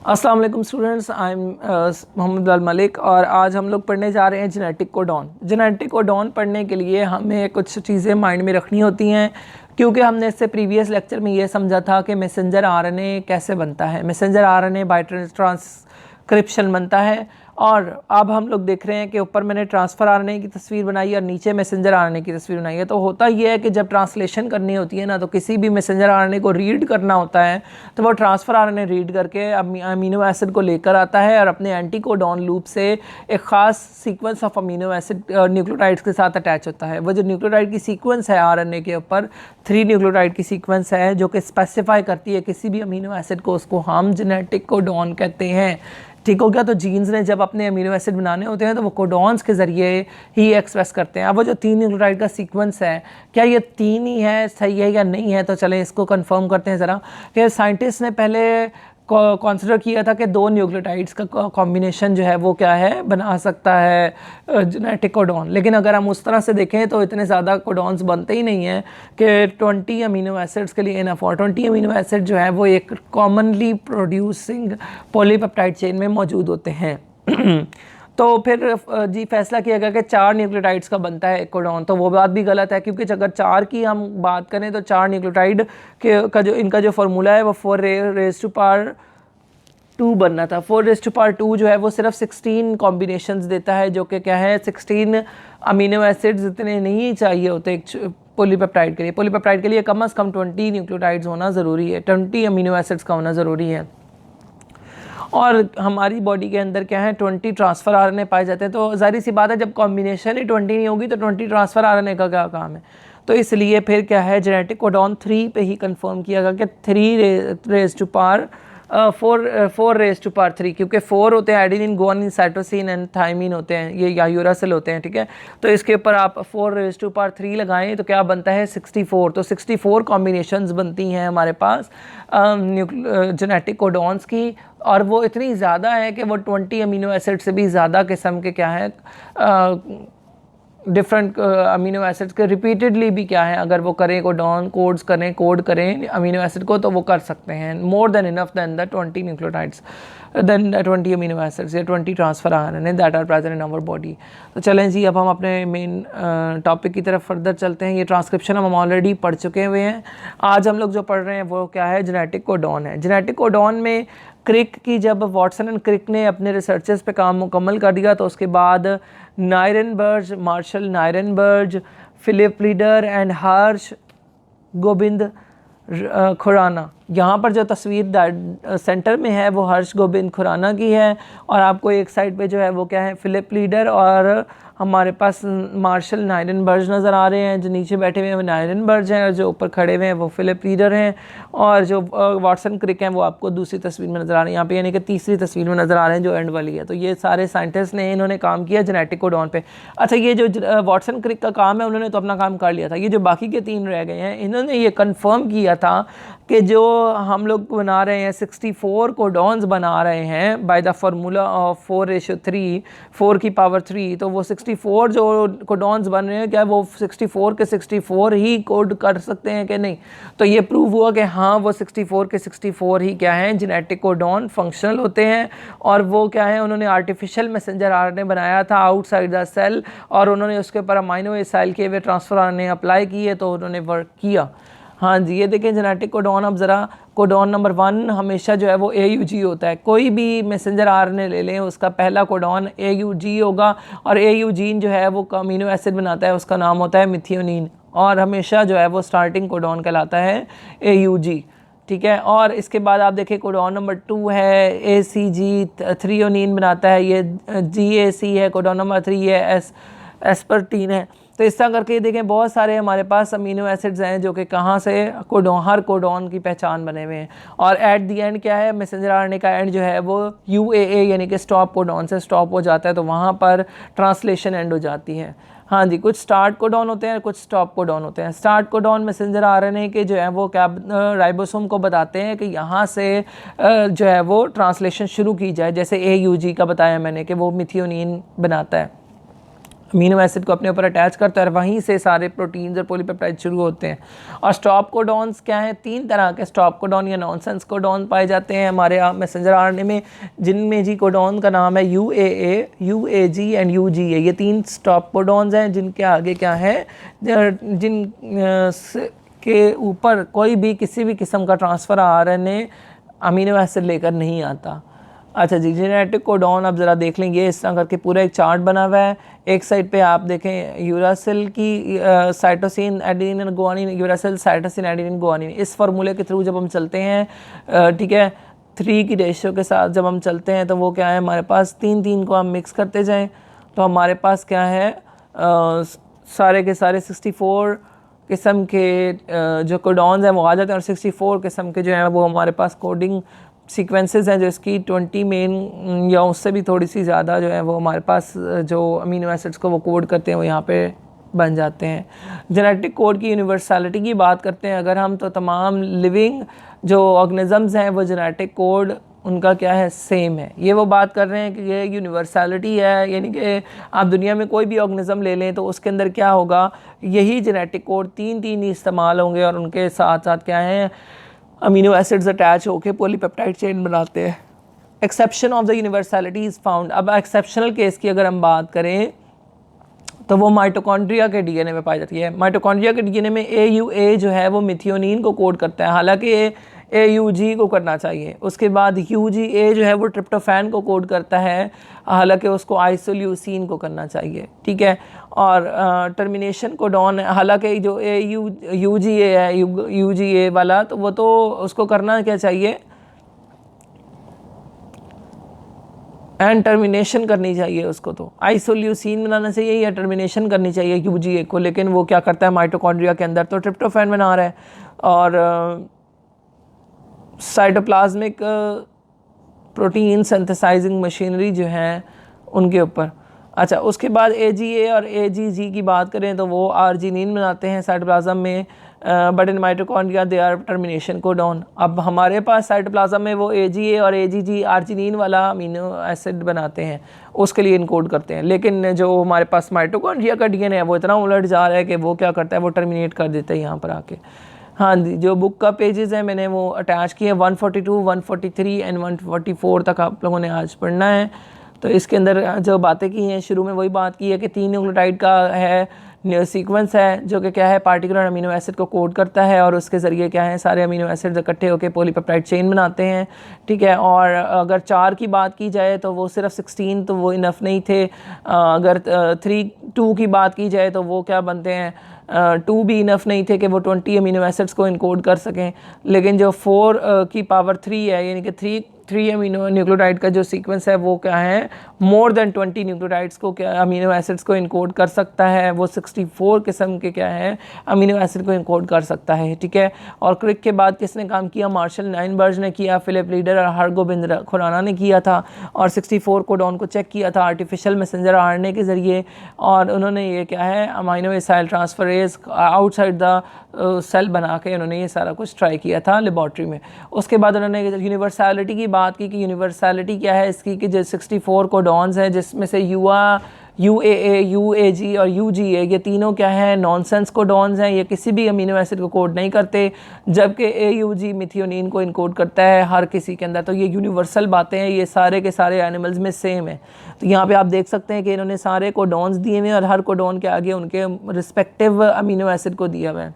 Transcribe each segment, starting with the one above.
अस्सलाम वालेकुम students, I am Mohammad अल मलिक और आज हम लोग पढ़ने जा रहे हैं जेनेटिक कोडॉन। जेनेटिक कोडॉन पढ़ने के लिए हमें कुछ चीज़ें माइंड में रखनी होती हैं, क्योंकि हमने इससे प्रीवियस लेक्चर में ये समझा था कि मैसेंजर आरएनए कैसे बनता है। मैसेंजर आरएनए बाय ट्रांसक्रिप्शन बनता है, और अब हम लोग देख रहे हैं कि ऊपर मैंने ट्रांसफ़र आरएनए की तस्वीर बनाई और नीचे मैसेंजर आरएनए की तस्वीर बनाई है। तो होता ये है कि जब ट्रांसलेशन करनी होती है ना, तो किसी भी मैसेंजर आरएनए को रीड करना होता है तो वो ट्रांसफ़र आरएनए रीड करके अमीनो एसिड को लेकर आता है और अपने एंटी कोडॉन लूप से एक ख़ास sequence of amino acid nucleotides के साथ अटैच होता है। वो जो न्यूक्लियोटाइड की सीक्वेंस है आरएनए के ऊपर 3 न्यूक्लियोटाइड की सीक्वेंस है जो कि स्पेसिफाई करती है किसी भी अमीनो एसिड को, उसको हम जेनेटिक कोडॉन कहते हैं। ठीक हो गया। तो जीन्स ने जब अपने अमीनो एसिड बनाने होते हैं तो वो कोडॉन्स के ज़रिए ही एक्सप्रेस करते हैं। अब वो जो 3 न्यूक्लियोटाइड का सीक्वेंस है, क्या ये 3 ही है, सही है या नहीं है? तो चलें इसको कंफर्म करते हैं ज़रा कि साइंटिस्ट ने पहले कंसिडर किया था कि 2 न्यूक्लियोटाइड्स का कॉम्बिनेशन जो है वो क्या है, बना सकता है जेनेटिक कोडॉन। लेकिन अगर हम उस तरह से देखें तो इतने ज़्यादा कोडॉन्स बनते ही नहीं हैं कि 20 अमीनो एसिड्स के लिए इनफ हो। 20 अमीनो एसिड जो है वो एक कॉमनली प्रोड्यूसिंग पॉलीपेप्टाइड चेन में मौजूद होते हैं। तो फिर जी फैसला किया गया कि 4 न्यूक्लियोटाइड्स का बनता है कोडॉन। तो वो बात भी गलत है, क्योंकि अगर 4 की हम बात करें तो 4 न्यूक्लियोटाइड के का जो इनका जो फार्मूला है वो 4 रेज़ टू पावर 2 बनना था। 4 रेज़ टू पावर 2 जो है वो सिर्फ 16 कॉम्बिनेशंस देता है, जो कि क्या है 16 अमीनो एसिड्स इतने नहीं चाहिए होते एक पॉलीपेप्टाइड के लिए। पॉलीपेप्टाइड के लिए कम से कम 20 न्यूक्लियोटाइड्स होना ज़रूरी है, 20 अमीनो एसिड्स का होना ज़रूरी है। और हमारी बॉडी के अंदर क्या है 20 ट्रांसफ़र आरएनए पाए जाते हैं। तो जाहिर सी बात है जब कॉम्बिनेशन ही 20 नहीं होगी तो 20 ट्रांसफ़र आरएनए का क्या काम है। तो इसलिए फिर क्या है जेनेटिक कोडॉन 3 पे ही कंफर्म किया गया कि 3 raise to power 4 raise to power 3, क्योंकि 4 होते हैं adenine, guanine, cytosine and thymine होते हैं, ये या यूरासिल होते हैं। ठीक है, तो इसके ऊपर आप 4 रेज़ टू पावर 3 लगाएं तो क्या बनता है 64। तो 64 कॉम्बिनेशंस बनती हैं हमारे पास जेनेटिक कोडॉन्स की, और वो इतनी ज़्यादा है कि वो 20 अमीनो एसिड से भी ज़्यादा किस्म के क्या है डिफरेंट अमीनो एसिड्स के रिपीटेडली भी क्या है अगर वो करें कोडॉन कोड करें अमीनो एसिड को, तो वो कर सकते हैं more than enough than the 20 nucleotides than 20 amino acids या 20 transfer RNA that are present in our body. तो चलें जी, अब हम अपने मेन टॉपिक की तरफ फर्दर चलते हैं। ये ट्रांसक्रिप्शन हम ऑलरेडी पढ़ चुके हुए हैं। आज हम लोग जो पढ़ रहे हैं वो क्या है, जेनेटिक कोडॉन है। जेनेटिक कोडॉन में क्रिक की जब वॉटसन एंड क्रिक ने अपने रिसर्चेस पे काम मुकम्मल कर दिया तो उसके बाद नायरनबर्ग, मार्शल नायरनबर्ग, फिलिप लीडर एंड हर्ष गोबिंद खुराना, यहाँ पर जो तस्वीर सेंटर में है वो हर्ष गोबिंद खुराना की है, और आपको एक साइड पे जो है वो क्या है फिलिप लीडर और हमारे पास मार्शल नायरनबर्ग नज़र आ रहे हैं। जो नीचे बैठे हुए हैं वो नायरनबर्ग हैं और जो ऊपर खड़े हुए हैं वो फिलिप लीडर हैं, और जो वाटसन क्रिक हैं वो आपको दूसरी तस्वीर में नज़र आ रहे हैं, यहाँ पे यानी कि तीसरी तस्वीर में नज़र आ रहे हैं जो एंड वाली है। तो ये सारे साइंटिस्ट ने इन्होंने काम किया जेनेटिक कोडॉन पे। अच्छा, ये जो वाटसन क्रिक का काम है उन्होंने तो अपना काम कर लिया था, ये जो बाकी के 3 रह गए हैं इन्होंने ये कन्फर्म किया था कि जो हम लोग बना रहे हैं 64 कोडॉन्स बना रहे हैं बाय द फार्मूला ऑफ 4:3, 4 की पावर 3, तो वो 64 जो कोडॉन्स बन रहे हैं क्या वो 64 के 64 ही कोड कर सकते हैं कि नहीं? तो ये प्रूव हुआ कि हाँ वो 64 के 64 ही क्या हैं जेनेटिक कोडॉन फंक्शनल होते हैं, और वो क्या है उन्होंने आर्टिफिशियल मैसेंजर आरएनए बनाया था आउटसाइड द सेल, और उन्होंने उसके ऊपर अमाइनो एसिड के वे ट्रांसफर आरएनए अप्लाई किए तो उन्होंने वर्क किया। हाँ जी, ये देखें जेनेटिक कोडॉन। अब ज़रा कोडॉन नंबर 1 हमेशा जो है वो AUG होता है। कोई भी मैसेंजर आरएनए ले लें उसका पहला कोडॉन AUG होगा, और AUGीन जो है वो अमीनो एसिड बनाता है, उसका नाम होता है मिथियोनिन, और हमेशा जो है वो स्टार्टिंग कोडॉन कहलाता है AUG। ठीक है, और इसके बाद आप देखें कोडॉन नंबर 2 है ACG, थ्रियोनिन बनाता है, ये GAC है। कोडॉन नंबर 3 ये एस्पर्टीन है। तो इस तरह करके देखें बहुत सारे हमारे पास अमीनो एसिड्स हैं जो कि कहाँ से हर कोडॉन की पहचान बने हुए हैं, और एट दी एंड क्या है मैसेंजर आरएनए का एंड जो है वो UAA यानी कि स्टॉप कोडॉन से स्टॉप हो जाता है, तो वहाँ पर ट्रांसलेशन एंड हो जाती है। हाँ जी, कुछ स्टार्ट कोडॉन होते हैं, कुछ स्टॉप कोडॉन होते हैं। स्टार्ट कोडॉन मैसेंजर आरएनए के जो है वो क्या राइबोसोम को बताते हैं कि यहाँ से जो है वो ट्रांसलेशन शुरू की जाए, जैसे AUG का बताया मैंने कि वो मिथियोनिन बनाता है। अमीनो एसिड को अपने ऊपर अटैच करता है और वहीं से सारे प्रोटीन्स और पॉलीपेप्टाइड शुरू होते हैं। और स्टॉप कोडॉन्स क्या हैं, 3 तरह के स्टॉप कोडॉन या नॉनसेंस कोडॉन पाए जाते हैं हमारे मैसेंजर आरएनए में, जिनमें जी कोडॉन का नाम है UAA, UAG एंड UGA। ये 3 स्टॉप कोडॉन्स हैं जिनके आगे क्या है, जिन के ऊपर कोई भी किसी भी किस्म का ट्रांसफ़र आरएनए अमीनो एसिड लेकर नहीं आता। अच्छा जी, जेनेटिक कोडॉन अब ज़रा देख लेंगे, इस तरह करके पूरा एक चार्ट बना हुआ है। एक साइड पे आप देखें यूरासिल की cytosine adenine guanine, uracil cytosine adenine guanine, इस फार्मूले के थ्रू जब हम चलते हैं, ठीक है, 3 की रेशियो के साथ जब हम चलते हैं तो वो क्या है, हमारे पास 3 को हम मिक्स करते जाएं तो हमारे पास क्या है, सारे के सारे 64 किस्म के जो कोडॉन्स हैं वो आ जाते हैं, और 64 किस्म के जो हैं वो हमारे पास कोडिंग सीक्वेंसेस हैं, जो इसकी 20 मेन या उससे भी थोड़ी सी ज़्यादा जो है वो हमारे पास जो अमीनो एसिड्स को वो कोड करते हैं वो यहाँ पे बन जाते हैं। जेनेटिक कोड की यूनिवर्सलिटी की बात करते हैं अगर हम, तो तमाम लिविंग जो ऑर्गेनिजम्स हैं वो जेनेटिक कोड उनका क्या है, सेम है। ये वो बात कर रहे हैं कि ये यूनिवर्सलिटी है, यानी कि आप दुनिया में कोई भी ऑर्गेनिज्म ले लें तो उसके अंदर क्या होगा, यही जेनेटिक कोड 3 ही इस्तेमाल होंगे, और उनके साथ साथ क्या है, अमीनो एसिड्स अटैच होकर पॉलीपेप्टाइड चेन बनाते हैं। Exception of the universality is found. अब एक्सेप्शनल केस की अगर हम बात करें तो वो माइटोकॉन्ड्रिया के डीएनए में पाई जाती है। माइटोकॉन्ड्रिया के डीएनए में AUA जो है वो मिथियोनिन को कोड करता है, हालांकि AUG को करना चाहिए। उसके बाद UGA जो है वो ट्रिप्टोफैन को कोड करता है, हालांकि उसको आइसोल्यूसिन को करना चाहिए, ठीक है। और टर्मिनेशन कोडॉन, हालांकि जो UGA है, UGA वाला, तो वो तो उसको करना क्या चाहिए, एंड टर्मिनेशन करनी चाहिए उसको, तो आइसोल्यूसिन बनाना चाहिए या टर्मिनेशन करनी चाहिए UGA को, लेकिन वो क्या करता है माइटोकॉन्ड्रिया के अंदर तो ट्रिप्टोफैन बना रहा है। और साइटोप्लाज्मिक प्रोटीन सिंथेसाइजिंग मशीनरी जो है उनके ऊपर। अच्छा, उसके बाद AGA और AGG की बात करें तो वो आर्जिनिन बनाते हैं साइटोप्लाज्म में, but in mitochondria they are termination codon. अब हमारे पास साइटोप्लाज्म में वो AGA और AGG आर्जिनिन वाला अमीनो एसिड बनाते हैं, उसके लिए इनकोड करते हैं, लेकिन जो हमारे पास माइटोकॉन्ड्रिया का DNA है वो इतना उलट जा रहा है कि वो क्या करता है, वो टर्मिनेट कर देता है यहाँ पर आके। हाँ जी, जो बुक का पेजेस हैं मैंने वो अटैच किए, 142, 143 एंड 144 तक आप लोगों ने आज पढ़ना है। तो इसके अंदर जो बातें की हैं, शुरू में वही बात की है कि 3 न्यूक्लियोटाइड का है सीक्वेंस है जो कि क्या है, पार्टिकुलर अमीनो एसिड को कोड करता है, और उसके ज़रिए क्या है, सारे अमीनो एसिड इकट्ठे होकर पॉलीपेप्टाइड चेन बनाते हैं, ठीक है। और अगर 4 की बात की जाए तो वो सिर्फ 16 तो वो इनफ नहीं थे। अगर 2 की बात की जाए तो वो क्या बनते हैं, 2 भी इनफ नहीं थे कि वो 20 अमीनो एसिड्स को इनकोड कर सकें। लेकिन जो 4 की पावर 3 है, यानी कि 3 अमीनो न्यूक्लियोटाइड का जो सीक्वेंस है वो क्या है, मोर देन 20 न्यूक्लियोटाइड्स को क्या अमीनो एसिड्स को इनकोड कर सकता है। वो 64 किस्म के क्या है अमीनो एसिड को इनकोड कर सकता है, ठीक है। और क्रिक के बाद किसने काम किया, मार्शल नाइनबर्ज ने किया, फिलिप लीडर और हरगोबिंद खुराना ने किया था, और 64 कोडॉन को चेक किया था आर्टिफिशियल मैसेंजर आरएनए के ज़रिए। और उन्होंने ये क्या है, amino acyl transferase outside the cell बना के उन्होंने ये सारा कुछ ट्राई किया था लेबॉर्ट्री में। उसके बाद उन्होंने यूनिवर्सलिटी की बात की कि यूनिवर्सलिटी क्या है इसकी, कि जो 64 कोडॉन्स हैं जिसमें से UAA, UAG और UGA ये तीनों क्या है, नॉनसेंस कोडॉन्स हैं, ये किसी भी अमीनो एसिड को कोड नहीं करते, जबकि AUG मिथियोनिन को इनकोड करता है हर किसी के अंदर। तो ये यूनिवर्सल बातें हैं, ये सारे के सारे एनिमल्स में सेम है। तो यहाँ पे आप देख सकते हैं कि इन्होंने सारे कोडॉन्स दिए हुए हैं और हर कोडॉन के आगे उनके रिस्पेक्टिव अमीनो एसिड को दिया हुआ है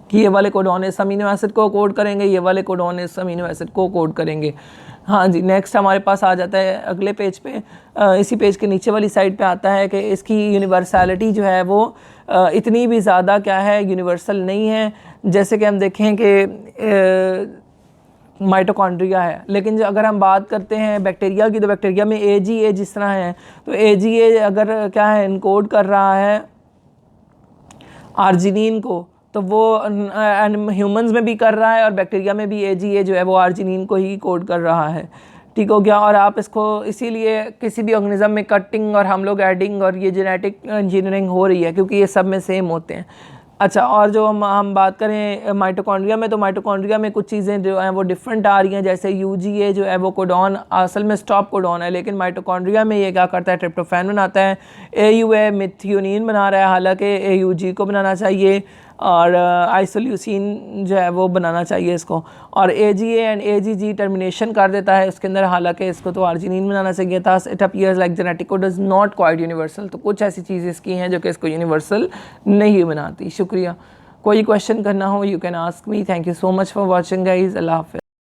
कि ये वाले कोडॉन इस अमीनो एसिड को कोड करेंगे, ये वाले कोडॉन इस अमीनो एसिड को कोड करेंगे। हाँ जी, नेक्स्ट हमारे पास आ जाता है अगले पेज पे, इसी पेज के नीचे वाली साइड पे आता है कि इसकी यूनिवर्सलिटी जो है वो इतनी भी ज़्यादा क्या है, यूनिवर्सल नहीं है। जैसे कि हम देखें कि माइटोकॉन्ड्रिया है, लेकिन जो अगर हम बात करते हैं बैक्टीरिया की, तो बैक्टीरिया में AGA जिस तरह है, तो AGA अगर क्या है इनकोड कर रहा है आर्जिनिन को, तो वो ह्यूमंस में भी कर रहा है, और बैक्टीरिया में भी AGA जो है वो आर्जिनिन को ही कोड कर रहा है, ठीक हो गया। और आप इसको इसीलिए किसी भी ऑर्गेनिज्म में कटिंग और हम लोग एडिंग और ये जेनेटिक इंजीनियरिंग हो रही है क्योंकि ये सब में सेम होते हैं। अच्छा, और जो हम बात करें माइटोकॉन्ड्रिया में, तो माइटोकॉन्ड्रिया में कुछ चीज़ें जो हैं वो डिफरेंट आ रही हैं, जैसे यूजीए जो है वो कोडॉन असल में स्टॉप कोडॉन है, लेकिन माइटोकॉन्ड्रिया में ये क्या करता है, ट्रिप्टोफैन बनाता है। एयूए मिथ्योनिन बना रहा है, हालांकि एयूजी को बनाना चाहिए, और आइसोल्यूसिन जो है वो बनाना चाहिए इसको, और एजीए एंड एजीजी टर्मिनेशन कर देता है उसके अंदर, हालांकि इसको तो आर्जिनिन बनाना चाहिए था। It appears like genetic code is not quite universal, तो कुछ ऐसी चीज़ें इसकी हैं जो कि इसको यूनिवर्सल नहीं बनाती। शुक्रिया। कोई क्वेश्चन करना हो you can ask me. Thank you so much for watching guys. अल्लाह हाफ़िज़।